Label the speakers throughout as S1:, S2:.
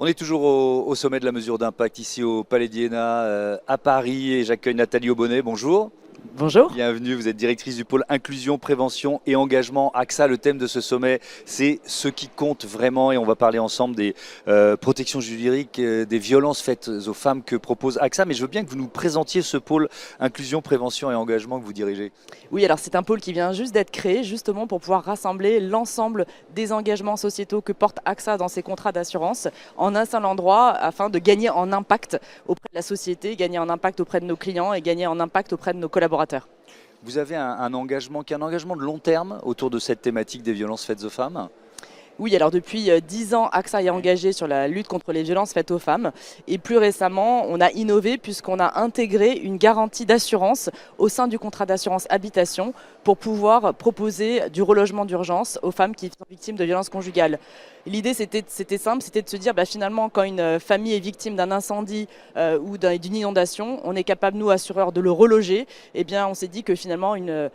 S1: On est toujours au sommet de la mesure d'impact ici au Palais d'Iéna à Paris et j'accueille Nathalie Aubonnet. Bonjour.
S2: Bonjour.
S1: Bienvenue, vous êtes directrice du pôle inclusion, prévention et engagement AXA. Le thème de ce sommet, c'est ce qui compte vraiment et on va parler ensemble des protections juridiques, des violences faites aux femmes que propose AXA. Mais je veux bien que vous nous présentiez ce pôle inclusion, prévention et engagement que vous dirigez.
S2: Oui, alors c'est un pôle qui vient juste d'être créé justement pour pouvoir rassembler l'ensemble des engagements sociétaux que porte AXA dans ses contrats d'assurance en un seul endroit afin de gagner en impact auprès de la société, gagner en impact auprès de nos clients et gagner en impact auprès de nos collaborateurs.
S1: Vous avez un engagement qui est un engagement de long terme autour de cette thématique des violences faites aux femmes.
S2: Oui, alors depuis 10 ans, AXA est engagé sur la lutte contre les violences faites aux femmes. Et plus récemment, on a innové puisqu'on a intégré une garantie d'assurance au sein du contrat d'assurance habitation pour pouvoir proposer du relogement d'urgence aux femmes qui sont victimes de violences conjugales. L'idée, c'était simple, c'était de se dire finalement, quand une famille est victime d'un incendie ou d'une inondation, on est capable, nous, assureurs, de le reloger. Eh bien, on s'est dit que finalement, une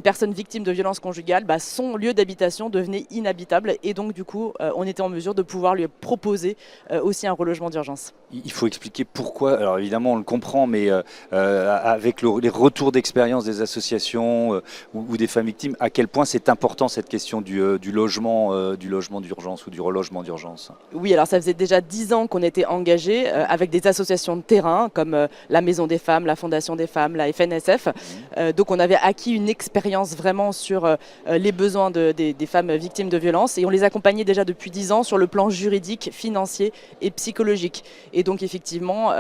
S2: personne victime de violences conjugales, son lieu d'habitation devenait inhabitable et donc du coup, on était en mesure de pouvoir lui proposer aussi un relogement d'urgence.
S1: Il faut expliquer pourquoi. Alors évidemment, on le comprend, mais avec les retours d'expérience des associations ou des femmes victimes, à quel point c'est important cette question du logement d'urgence ou du relogement d'urgence.
S2: Oui, alors ça faisait déjà 10 ans qu'on était engagé avec des associations de terrain comme la Maison des Femmes, la Fondation des Femmes, la FNSF. Donc on avait acquis une expérience vraiment sur les besoins des femmes victimes de violences et on les accompagnait déjà depuis 10 ans sur le plan juridique, financier et psychologique. Et donc effectivement,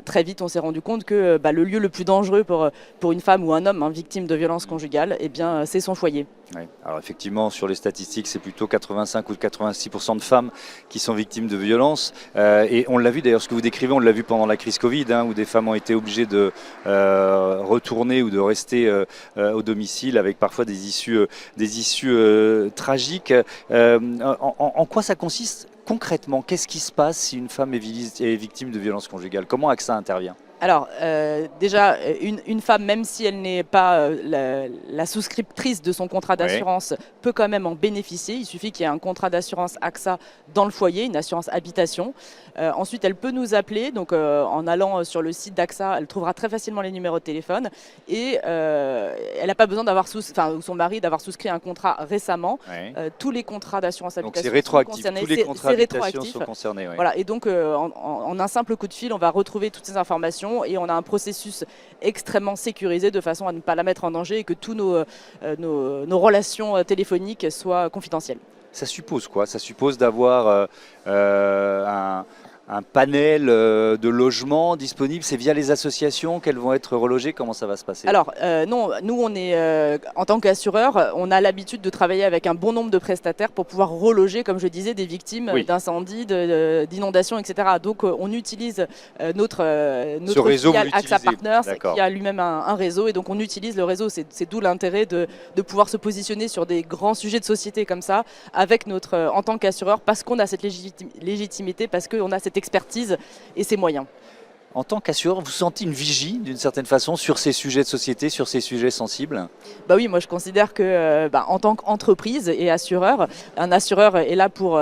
S2: très vite on s'est rendu compte que le lieu le plus dangereux pour une femme ou un homme victime de violences conjugales, c'est son foyer.
S1: Ouais. Alors effectivement, sur les statistiques, c'est plutôt 85 ou 86% de femmes qui sont victimes de violences. Et on l'a vu d'ailleurs, ce que vous décrivez, on l'a vu pendant la crise Covid, où des femmes ont été obligées de retourner ou de rester au domicile avec parfois des issues tragiques. En quoi ça consiste concrètement? Qu'est-ce qui se passe si une femme est victime de violences conjugales? Comment AXA intervient?
S2: Alors, déjà, une femme, même si elle n'est pas la souscriptrice de son contrat d'assurance, peut quand même en bénéficier. Il suffit qu'il y ait un contrat d'assurance AXA dans le foyer, une assurance habitation. Ensuite, elle peut nous appeler. Donc, en allant sur le site d'AXA, elle trouvera très facilement les numéros de téléphone. Et elle n'a pas besoin ou son mari d'avoir souscrit un contrat récemment. Tous les contrats d'assurance habitation
S1: c'est rétroactif.
S2: sont concernés.
S1: Tous les contrats d'habitation sont concernés.
S2: Voilà. Et donc, en un simple coup de fil, on va retrouver toutes ces informations. Et on a un processus extrêmement sécurisé de façon à ne pas la mettre en danger et que tous nos relations téléphoniques soient confidentielles.
S1: Ça suppose quoi? Ça suppose d'avoir un panel de logements disponibles. C'est via les associations qu'elles vont être relogées? Comment ça va se passer?
S2: Alors non, nous on est en tant qu'assureur, on a l'habitude de travailler avec un bon nombre de prestataires pour pouvoir reloger, comme je disais, des victimes d'incendies, d'inondations, etc. Donc on utilise notre
S1: réseau
S2: filiale AXA Partners qui a lui-même un réseau et donc on utilise le réseau. C'est d'où l'intérêt de pouvoir se positionner sur des grands sujets de société comme ça avec en tant qu'assureur parce qu'on a cette légitimité, parce qu'on a cette expertise et ses moyens.
S1: En tant qu'assureur, vous sentez une vigie d'une certaine façon sur ces sujets de société, sur ces sujets sensibles?
S2: Oui, moi je considère que en tant qu'entreprise et assureur, un assureur est là pour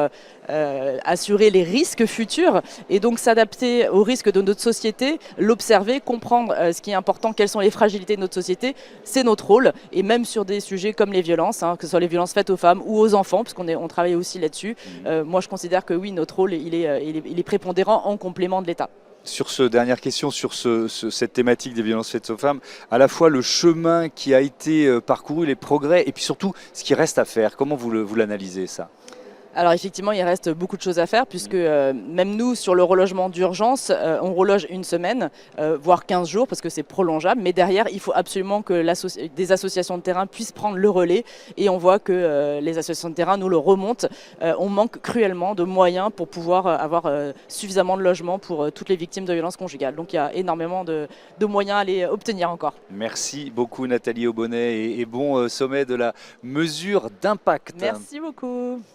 S2: assurer les risques futurs et donc s'adapter aux risques de notre société, l'observer, comprendre ce qui est important, quelles sont les fragilités de notre société, c'est notre rôle. Et même sur des sujets comme les violences, que ce soit les violences faites aux femmes ou aux enfants, parce qu'on travaille aussi là-dessus, moi je considère que oui, notre rôle il est prépondérant en complément de l'État.
S1: Sur dernière question, sur cette thématique des violences faites aux femmes, à la fois le chemin qui a été parcouru, les progrès, et puis surtout ce qui reste à faire. Comment vous l'analysez ça?
S2: Alors effectivement, il reste beaucoup de choses à faire puisque même nous, sur le relogement d'urgence, on reloge une semaine, voire 15 jours parce que c'est prolongeable. Mais derrière, il faut absolument que des associations de terrain puissent prendre le relais. Et on voit que les associations de terrain nous le remontent. On manque cruellement de moyens pour pouvoir avoir suffisamment de logements pour toutes les victimes de violences conjugales. Donc il y a énormément de moyens à aller obtenir encore.
S1: Merci beaucoup Nathalie Aubonnet et bon sommet de la mesure d'impact.
S2: Merci beaucoup.